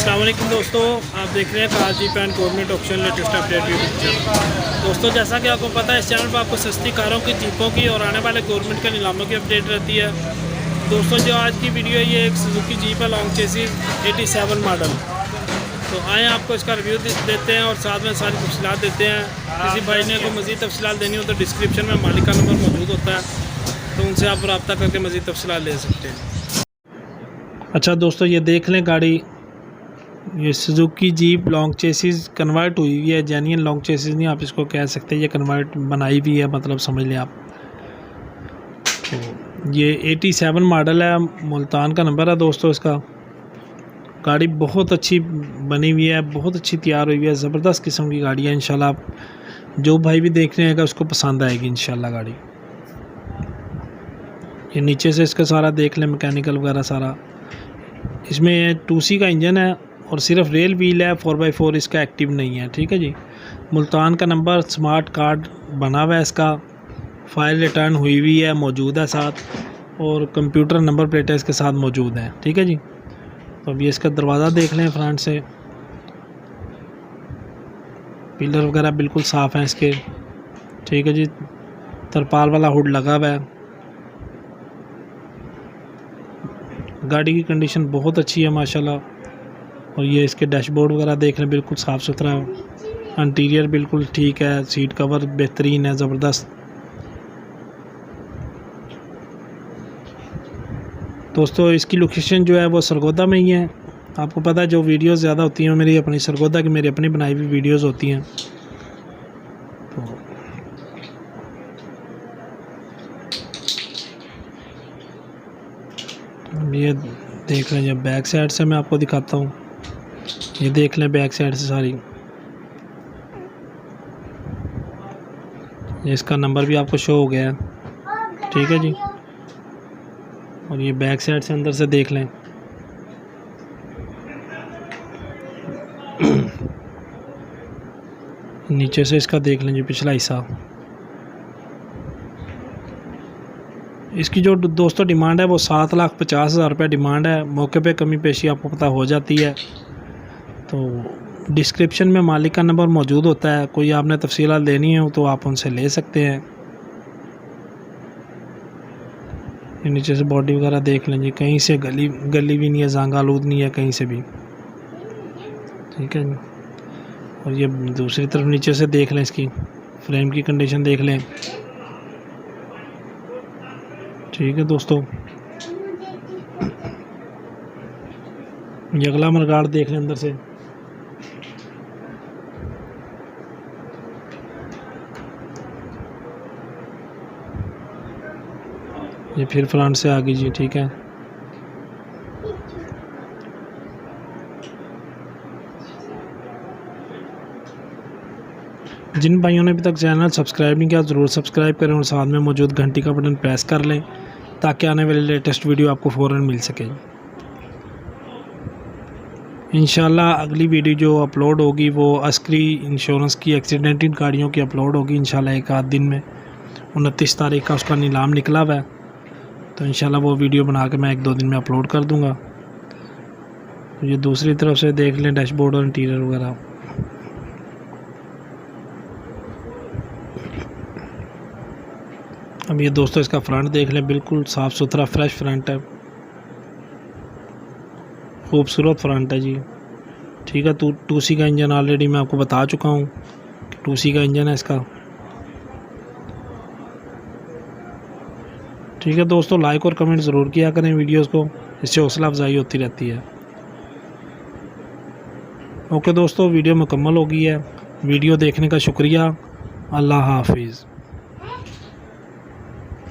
अस्सलाम वालेकुम दोस्तों, आप देख रहे हैं car jeep and government option latest update YouTube channel. दोस्तों, जैसा कि आपको पता है, इस चैनल पर आपको सस्ती कारों की, जीपों की और आने वाले गवर्नमेंट के नीलामों की अपडेट रहती है। दोस्तों, जो आज की वीडियो है, ये एक सुजुकी जीप है लॉन्ग चेसिस 87 मॉडल। तो आए आपको इसका रिव्यू देते हैं और साथ में सारी तफसीलात देते हैं। किसी भाई ने को मज़ीद तफसीलात देनी हो तो डिस्क्रिप्शन में मालिक का नंबर मौजूद होता है, तो उनसे आप रब्ता करके मज़ीद तफसीलात ले सकते हैं। अच्छा दोस्तों, ये देख लें गाड़ी, ये Suzuki jeep long chassis convert हुई हुई है। जेन्युइन लॉन्ग चेसिस नहीं आप इसको कह सकते, ये कन्वर्ट बनाई हुई है, मतलब समझ लें आप। तो ये 87 मॉडल है, मुल्तान का नंबर है दोस्तों इसका। गाड़ी बहुत अच्छी बनी हुई है, बहुत अच्छी तैयार हुई है, ज़बरदस्त किस्म की गाड़ी है। इंशाल्लाह आप जो भाई भी देख रहे हैं उसको पसंद आएगी इंशाल्लाह गाड़ी। ये नीचे से इसका सारा देख लें, मैकेनिकल वगैरह सारा। इसमें 2C का इंजन है और सिर्फ रेल व्हील है, 4x4 इसका एक्टिव नहीं है। ठीक है जी। मुल्तान का नंबर, स्मार्ट कार्ड बना हुआ है इसका, फाइल रिटर्न हुई हुई है, मौजूद है साथ, और कंप्यूटर नंबर प्लेट है इसके साथ मौजूद है। ठीक है जी। तो अभी इसका दरवाज़ा देख लें फ्रंट से, पिलर वगैरह बिल्कुल साफ़ हैं इसके। ठीक है जी। तरपाल वाला हुड लगा हुआ है। गाड़ी की कंडीशन बहुत अच्छी है माशाल्लाह। और ये इसके डैशबोर्ड वगैरह देख लें, बिल्कुल साफ़ सुथरा है। इंटीरियर बिल्कुल ठीक है, सीट कवर बेहतरीन है, ज़बरदस्त। दोस्तों, इसकी लोकेशन जो है वो सरगोदा में ही है। आपको पता है जो वीडियोस ज़्यादा होती हैं मेरी अपनी सरगोदा की, मेरी अपनी बनाई हुई वीडियोस होती हैं। तो ये देख लें, जब बैक साइड से मैं आपको दिखाता हूँ, ये देख लें बैक साइड से सारी। ये इसका नंबर भी आपको शो हो गया है। ठीक है जी। और ये बैक साइड से अंदर से देख लें। नीचे से इसका देख लें जी पिछला हिस्सा। इसकी जो दोस्तों डिमांड है वो 7,50,000 रुपये डिमांड है। मौके पे कमी पेशी आपको पता हो जाती है। तो डिस्क्रिप्शन में मालिक का नंबर मौजूद होता है, कोई आपने तफसीलात लेनी हो तो आप उनसे ले सकते हैं। ये नीचे से बॉडी वगैरह देख लें जी, कहीं से गली भी नहीं है, जांग आलूद नहीं है कहीं से भी। ठीक है जी। और ये दूसरी तरफ नीचे से देख लें, इसकी फ्रेम की कंडीशन देख लें। ठीक है दोस्तों, ये अगला मरगाड़ देख लें अंदर से। ये फिर फ्रंट से आ गई जी। ठीक है। जिन भाइयों ने अभी तक चैनल सब्सक्राइब नहीं किया ज़रूर सब्सक्राइब करें और साथ में मौजूद घंटी का बटन प्रेस कर लें ताकि आने वाली लेटेस्ट वीडियो आपको फ़ौरन मिल सके। इंशाल्लाह अगली वीडियो जो अपलोड होगी वो अस्करी इंश्योरेंस की एक्सीडेंटेड गाड़ियों की अपलोड होगी इंशाल्लाह एक आध दिन में। 29 तारीख का उसका नीलाम निकला हुआ है, तो इंशाल्लाह वो वीडियो बना के मैं 1-2 दिन में अपलोड कर दूँगा। ये दूसरी तरफ से देख लें डैशबोर्ड और इंटीरियर वगैरह। अब ये दोस्तों इसका फ्रंट देख लें, बिल्कुल साफ़ सुथरा फ्रेश फ्रंट है, खूबसूरत फ्रंट है जी। ठीक है। 2C का इंजन ऑलरेडी मैं आपको बता चुका हूँ, 2C का इंजन है इसका। ठीक है दोस्तों, लाइक और कमेंट ज़रूर किया करें वीडियोस को, इससे हौसला अफजाई होती रहती है। ओके दोस्तों, वीडियो मुकम्मल हो गई है। वीडियो देखने का शुक्रिया। अल्लाह हाफिज़।